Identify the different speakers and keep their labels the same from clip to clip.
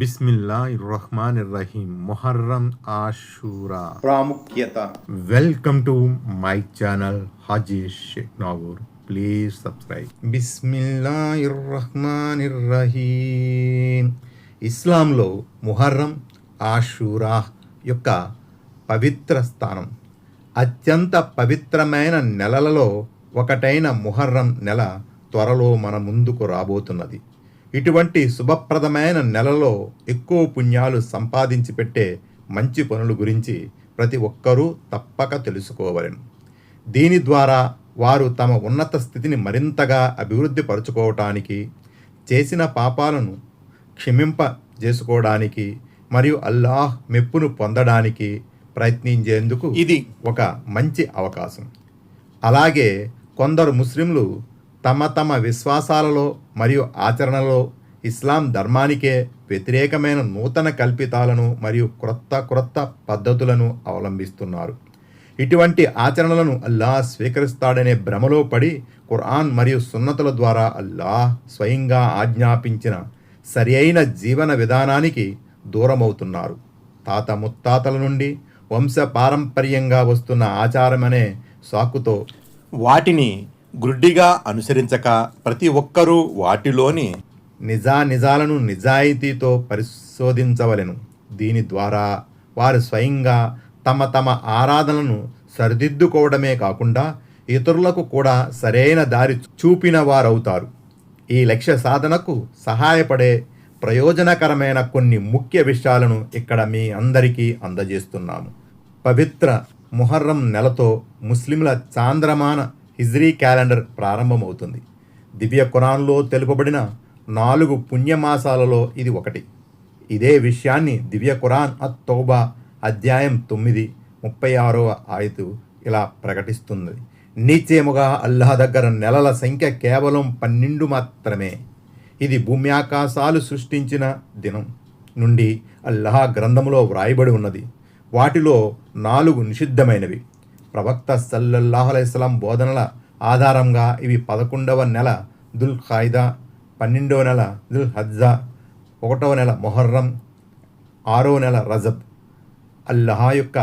Speaker 1: బిస్మిల్లాహిర్రహ్మానిర్రహీం. మొహర్రం ఆషూరా
Speaker 2: ప్రాముఖ్యత.
Speaker 1: Welcome to my channel Haji Sheikh Nagoor. Please subscribe. బిస్మిల్లాహిర్రహ్మానిర్రహీం. ఇస్లాంలో ముహర్రం ఆషూరా యొక్క పవిత్ర స్థానం. అత్యంత పవిత్రమైన నెలలలో ఒకటైన ముహర్రం నెల త్వరలో మన ముందుకు రాబోతున్నది. ఇటువంటి శుభప్రదమైన నెలలో ఎక్కువ పుణ్యాలు సంపాదించి పెట్టే మంచి పనుల గురించి ప్రతి ఒక్కరూ తప్పక తెలుసుకోవలెను. దీని ద్వారా వారు తమ ఉన్నత స్థితిని మరింతగా అభివృద్ధి పరుచుకోవటానికి, చేసిన పాపాలను క్షమింపజేసుకోవడానికి మరియు అల్లాహ్ మెప్పును పొందడానికి ప్రయత్నించేందుకు ఇది ఒక మంచి అవకాశం. అలాగే కొందరు ముస్లింలు తమ తమ విశ్వాసాలలో మరియు ఆచరణలో ఇస్లాం ధర్మానికే వ్యతిరేకమైన నూతన కల్పితాలను మరియు క్రొత్త పద్ధతులను అవలంబిస్తున్నారు. ఇటువంటి ఆచరణలను అల్లాహ్ స్వీకరిస్తాడనే భ్రమలో పడి ఖురాన్ మరియు సున్నతుల ద్వారా అల్లాహ్ స్వయంగా ఆజ్ఞాపించిన సరి అయిన జీవన విధానానికి దూరమవుతున్నారు. తాత ముత్తాతల నుండి వంశ పారంపర్యంగా వస్తున్న ఆచారమనే సాకుతో
Speaker 2: వాటిని గుడ్డిగా అనుసరించక ప్రతి ఒక్కరూ వాటిలోని
Speaker 1: నిజాలను నిజాయితీతో పరిశోధించవలెను. దీని ద్వారా వారు స్వయంగా తమ ఆరాధనలను సరిదిద్దుకోవడమే కాకుండా ఇతరులకు కూడా సరైన దారి చూపిన వారవుతారు. ఈ లక్ష్య సాధనకు సహాయపడే ప్రయోజనకరమైన కొన్ని ముఖ్య విషయాలను ఇక్కడ మీ అందరికీ అందజేస్తున్నాము. పవిత్ర ముహర్రం నెలతో ముస్లింల చాంద్రమాన హిజ్రీ క్యాలెండర్ ప్రారంభమవుతుంది. దివ్య ఖురాన్లో తెలుపబడిన 4 పుణ్యమాసాలలో ఇది ఒకటి. ఇదే విషయాన్ని దివ్య ఖురాన్ అత్-తౌబా అధ్యాయం 9:36 ఆయతు ఇలా ప్రకటిస్తుంది: నిశ్చయముగా అల్లాహ్ దగ్గర నెలల సంఖ్య కేవలం 12 మాత్రమే. ఇది భూమి ఆకాశాలు సృష్టించిన దినం నుండి అల్లాహ్ గ్రంథములో వ్రాయబడి ఉన్నది. వాటిలో 4 నిషిద్ధమైనవి. ప్రవక్త సల్లల్లాహు అలైహి వసల్లం బోధనల ఆధారంగా ఇవి 11వ నెల దుల్ ఖాయిదా, 12వ నెల దుల్ హజ్జా, 1వ నెల మొహర్రం, 6వ నెల రజబ్. అల్లాహ్ యొక్క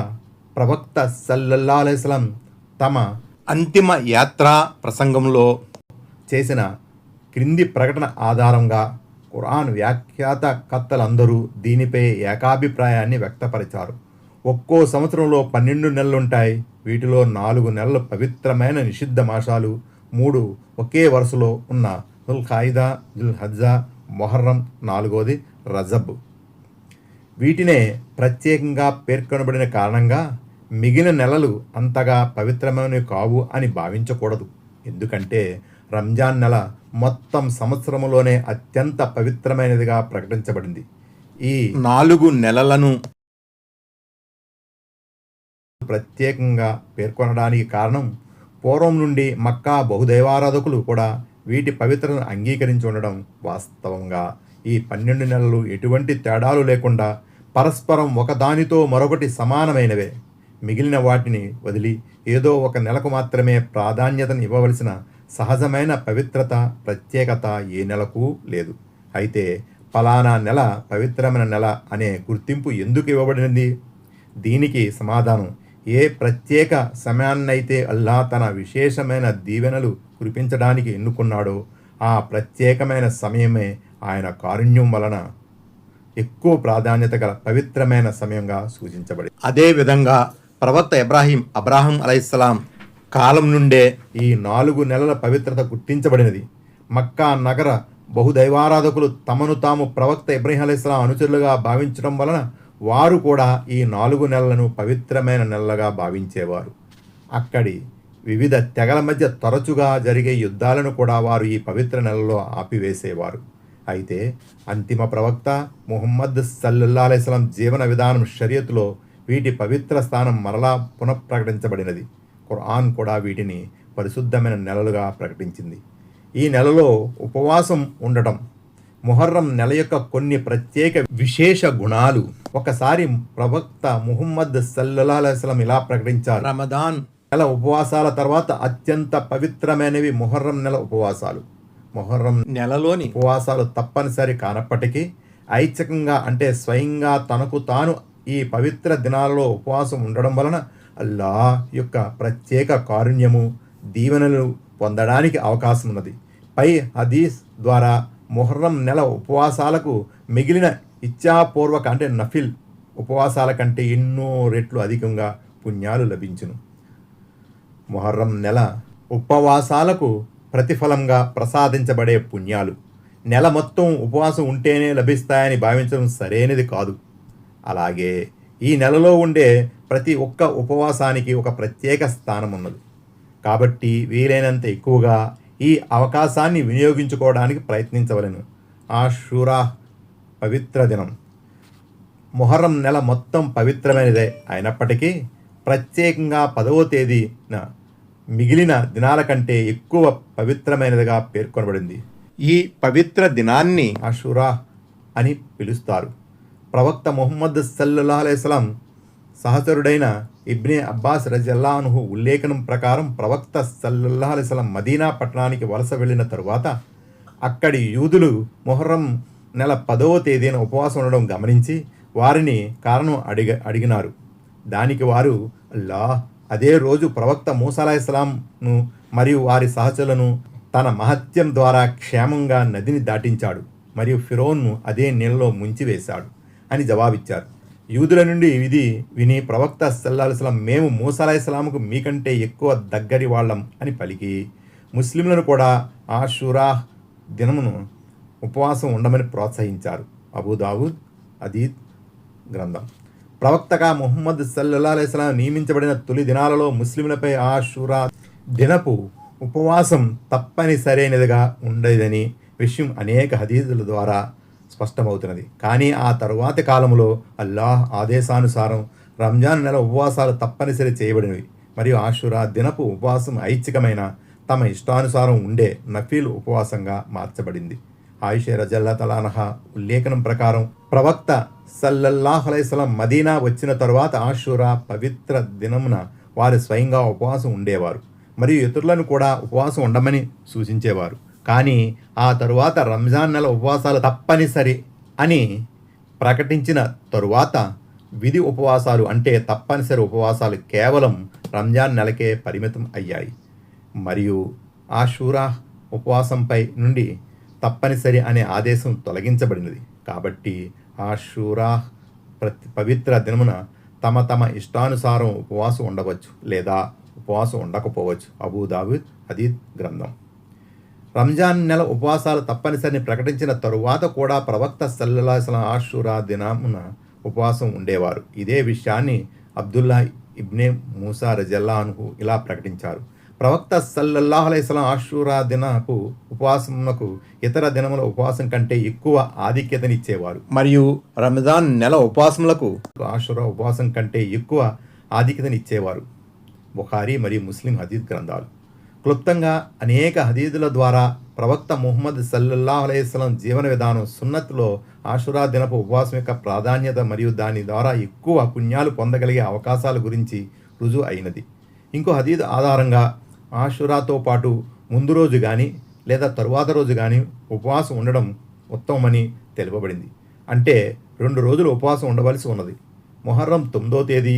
Speaker 1: ప్రవక్త సల్లల్లాహు అలైహి వసల్లం తమ
Speaker 2: అంతిమ యాత్రా ప్రసంగంలో
Speaker 1: చేసిన క్రింది ప్రకటన ఆధారంగా ఖురాన్ వ్యాఖ్యాత కర్తలందరూ దీనిపై ఏకాభిప్రాయాన్ని వ్యక్తపరిచారు. ఒక్కో సంవత్సరంలో 12 నెలలుంటాయి. వీటిలో 4 నెలలు పవిత్రమైన నిషిద్ధ మాసాలు, 3 ఒకే వరుసలో ఉన్న దుల్ ఖాయిదా, దుల్ హజ్జా, మొహర్రం, 4వది రజబ్. వీటినే ప్రత్యేకంగా పేర్కొనబడిన కారణంగా మిగిలిన నెలలు అంతగా పవిత్రమైనవి కావు అని భావించకూడదు. ఎందుకంటే రంజాన్ నెల మొత్తం సంవత్సరంలోనే అత్యంత పవిత్రమైనదిగా ప్రకటించబడింది. ఈ
Speaker 2: 4 నెలలను
Speaker 1: ప్రత్యేకంగా పేర్కొనడానికి కారణం పూర్వం నుండి మక్కా బహుదైవారాధకులు కూడా వీటి పవిత్రతను అంగీకరించి ఉండడం. వాస్తవంగా ఈ 12 నెలలు ఎటువంటి తేడాలు లేకుండా పరస్పరం ఒకదానితో మరొకటి సమానమైనవే. మిగిలిన వాటిని వదిలి ఏదో ఒక నెలకు మాత్రమే ప్రాధాన్యతను ఇవ్వవలసిన సహజమైన పవిత్రత, ప్రత్యేకత ఏ నెలకు లేదు. అయితే ఫలానా నెల పవిత్రమైన నెల అనే గుర్తింపు ఎందుకు ఇవ్వబడినది? దీనికి సమాధానం, ఏ ప్రత్యేక సమయాన్నైతే అల్లాహ్ తన విశేషమైన దీవెనలు కురిపించడానికి ఎన్నుకున్నాడో ఆ ప్రత్యేకమైన సమయమే ఆయన కారుణ్యం వలన ఎక్కువ ప్రాధాన్యత గల పవిత్రమైన సమయంగా సూచించబడింది.
Speaker 2: అదేవిధంగా ప్రవక్త అబ్రాహం అలైహిస్సలాం కాలం నుండే
Speaker 1: ఈ 4 నెలల పవిత్రత గుర్తించబడినది. మక్కా నగర బహుదైవారాధకులు తమను తాము ప్రవక్త ఇబ్రాహీం అలైహిస్సలాం అనుచరులుగా భావించడం వలన వారు కూడా ఈ 4 నెలలను పవిత్రమైన నెలలుగా భావించేవారు. అక్కడి వివిధ తెగల మధ్య తరచుగా జరిగే యుద్ధాలను కూడా వారు ఈ పవిత్ర నెలలో ఆపివేసేవారు. అయితే అంతిమ ప్రవక్త ముహమ్మద్ సల్లల్లాహు అలైహి వసల్లం జీవన విధానం షరియతులో వీటి పవిత్ర స్థానం మరలా పునఃప్రకటించబడినది. ఖురాన్ కూడా వీటిని పరిశుద్ధమైన నెలలుగా ప్రకటించింది. ఈ నెలలో ఉపవాసం ఉండటం ముహర్రం నెల యొక్క కొన్ని ప్రత్యేక విశేష గుణాలు. ఒకసారి ప్రవక్త ముహమ్మద్ సల్లల్లాహు అలైహి వసల్లం ఇలా ప్రకటించారు:
Speaker 2: రమదాన్
Speaker 1: నెల ఉపవాసాల తర్వాత అత్యంత పవిత్రమైనవి ముహర్రం నెల ఉపవాసాలు. మొహర్రం
Speaker 2: నెలలోని
Speaker 1: ఉపవాసాలు తప్పనిసరి కానప్పటికీ ఐచ్ఛికంగా అంటే స్వయంగా తనకు తాను ఈ పవిత్ర దినాలలో ఉపవాసం ఉండడం వలన అల్లా యొక్క ప్రత్యేక కారుణ్యము దీవెనలు పొందడానికి అవకాశం ఉన్నది. పై హదీస్ ద్వారా ముహర్రం నెల ఉపవాసాలకు మిగిలిన ఇచ్ఛాపూర్వక అంటే నఫిల్ ఉపవాసాల కంటే ఎన్నో రెట్లు అధికంగా పుణ్యాలు లభించును. ముహర్రం నెల ఉపవాసాలకు ప్రతిఫలంగా ప్రసాదించబడే పుణ్యాలు నెల మొత్తం ఉపవాసం ఉంటేనే లభిస్తాయని భావించడం సరైనది కాదు. అలాగే ఈ నెలలో ఉండే ప్రతి ఒక్క ఉపవాసానికి ఒక ప్రత్యేక స్థానం ఉన్నది. కాబట్టి వీలైనంత ఎక్కువగా ఈ అవకాశాన్ని వినియోగించుకోవడానికి ప్రయత్నించవలెను. ఆషూరా పవిత్ర దినం. ముహర్రం నెల మొత్తం పవిత్రమైనదే అయినప్పటికీ ప్రత్యేకంగా 10వ తేదీన మిగిలిన దినాల కంటే ఎక్కువ పవిత్రమైనదిగా పేర్కొనబడింది.
Speaker 2: ఈ పవిత్ర దినాన్ని
Speaker 1: ఆషూరా అని పిలుస్తారు. ప్రవక్త ముహమ్మద్ సల్లల్లాహు అలైహి వసల్లం సహచరుడైన ఇబ్నే అబ్బాస్ రజియల్లాహు అన్హు ఉల్లేఖనం ప్రకారం ప్రవక్త సల్లల్లాహు అలైహి వసల్లం మదీనా పట్టణానికి వలస వెళ్ళిన తరువాత అక్కడి యూదులు ముహర్రం నెల 10వ తేదీన ఉపవాసం ఉండడం గమనించి వారిని కారణం అడిగినారు. దానికి వారు అల్లాహ్ అదే రోజు ప్రవక్త మూసా అలైహిస్సలాంను మరియు వారి సహచరులను తన మహత్యం ద్వారా క్షేమంగా నదిని దాటించాడు మరియు ఫిరోన్ను అదే నీళ్ళలో ముంచివేశాడు అని జవాబిచ్చారు. యూదుల నుండి ఇది విని ప్రవక్త సల్లల్లాహు అలైహి వసల్లం మేము మూసా అలైహిస్సలాంకు మీకంటే ఎక్కువ దగ్గరి వాళ్ళం అని పలికి ముస్లింలను కూడా ఆషూరా దినమును ఉపవాసం ఉండమని ప్రోత్సహించారు. అబూదావుద్ అదీద్ గ్రంథం. ప్రవక్తగా ముహమ్మద్ సల్లల్లాహు అలైహి వసల్లం నియమించబడిన తొలి దినాలలో ముస్లింలపై ఆషూరా దినపు ఉపవాసం తప్పనిసరైనదిగా ఉండేదని విషయం అనేక హదీసుల ద్వారా స్పష్టమవుతున్నది. కానీ ఆ తరువాతి కాలంలో అల్లాహ్ ఆదేశానుసారం రంజాన్ నెల ఉపవాసాలు తప్పనిసరి చేయబడినవి మరియు ఆషూరా దినపు ఉపవాసం ఐచ్ఛికమైన తమ ఇష్టానుసారం ఉండే నఫీల్ ఉపవాసంగా మార్చబడింది. ఆయిషా రజల్లాహు తఆలా అన్హా ఉల్లేఖనం ప్రకారం ప్రవక్త సల్లల్లాహు అలైహి వసల్లం మదీనా వచ్చిన తరువాత ఆషూరా పవిత్ర దినమున వారు స్వయంగా ఉపవాసం ఉండేవారు మరియు ఇతరులను కూడా ఉపవాసం ఉండమని సూచించేవారు. కానీ ఆ తరువాత రంజాన్ నెల ఉపవాసాలు తప్పనిసరి అని ప్రకటించిన తరువాత విధి ఉపవాసాలు అంటే తప్పనిసరి ఉపవాసాలు కేవలం రంజాన్ నెలకే పరిమితం అయ్యాయి మరియు ఆషూరా ఉపవాసంపై నుండి తప్పనిసరి అనే ఆదేశం తొలగించబడినది. కాబట్టి ఆషూరా పవిత్ర దినమున తమ ఇష్టానుసారం ఉపవాసం ఉండవచ్చు లేదా ఉపవాసం ఉండకపోవచ్చు. అబూదావుద్ హదీద్ గ్రంథం. రంజాన్ నెల ఉపవాసాలు తప్పనిసరిని ప్రకటించిన తరువాత కూడా ప్రవక్త సల్లల్లాహు అలైహి వసల్లం ఆషూరా దినమున ఉపవాసం ఉండేవారు. ఇదే విషయాన్ని అబ్దుల్లా ఇబ్నే మూసా రజియల్లాహు అన్హు ఇలా ప్రకటించారు. ప్రవక్త సల్లల్లాహు అలైహి వసల్లం ఆషూరా దినపు ఉపవాసమునకు ఇతర దినముల ఉపవాసం కంటే ఎక్కువ ఆధిక్యతనిచ్చేవారు
Speaker 2: మరియు రంజాన్ నెల ఉపవాసములకు
Speaker 1: ఆషూరా ఉపవాసం కంటే ఎక్కువ ఆధిక్యతనిచ్చేవారు. బుఖారీ మరియు ముస్లిం హదీద్ గ్రంథాలు. క్లుప్తంగా అనేక హదీదుల ద్వారా ప్రవక్త ముహమ్మద్ సల్లల్లాహు అలైహి వసల్లం జీవన విధానం సున్నత్లో ఆషూరా దినపు ఉపవాసం యొక్క ప్రాధాన్యత మరియు దాని ద్వారా ఎక్కువ పుణ్యాలు పొందగలిగే అవకాశాల గురించి రుజువు అయినది. ఇంకో హదీద్ ఆధారంగా ఆషూరాతో పాటు ముందు రోజు కానీ లేదా తరువాత రోజు కానీ ఉపవాసం ఉండడం ఉత్తమమని తెలుపబడింది. అంటే 2 రోజులు ఉపవాసం ఉండవలసి ఉన్నది. ముహర్రం 9వ తేదీ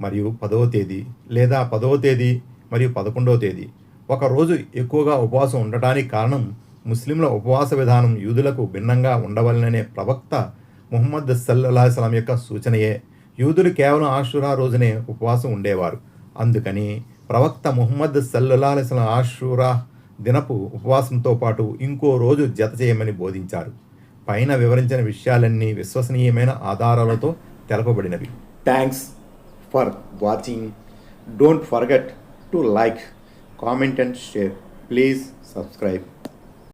Speaker 1: మరియు 10వ తేదీ లేదా 10వ తేదీ మరియు 11వ తేదీ ఒక రోజు ఎక్కువగా ఉపవాసం ఉండటానికి కారణం ముస్లింల ఉపవాస విధానం యూదులకు భిన్నంగా ఉండవలననే ప్రవక్త ముహమ్మద్ సల్లల్లాహు అలైహి వసల్లం యొక్క సూచనయే. యూదులు కేవలం ఆషూరా రోజునే ఉపవాసం ఉండేవారు. అందుకని ప్రవక్త ముహమ్మద్ సల్లల్లాహు అలైహి వసల్లం ఆషూరా దినపు ఉపవాసంతో పాటు ఇంకో రోజు జత చేయమని బోధించారు. పైన వివరించిన విషయాలన్నీ విశ్వసనీయమైన ఆధారాలతో తెలపబడినవి. Thanks for watching. Don't forget to like, comment and share. Please subscribe.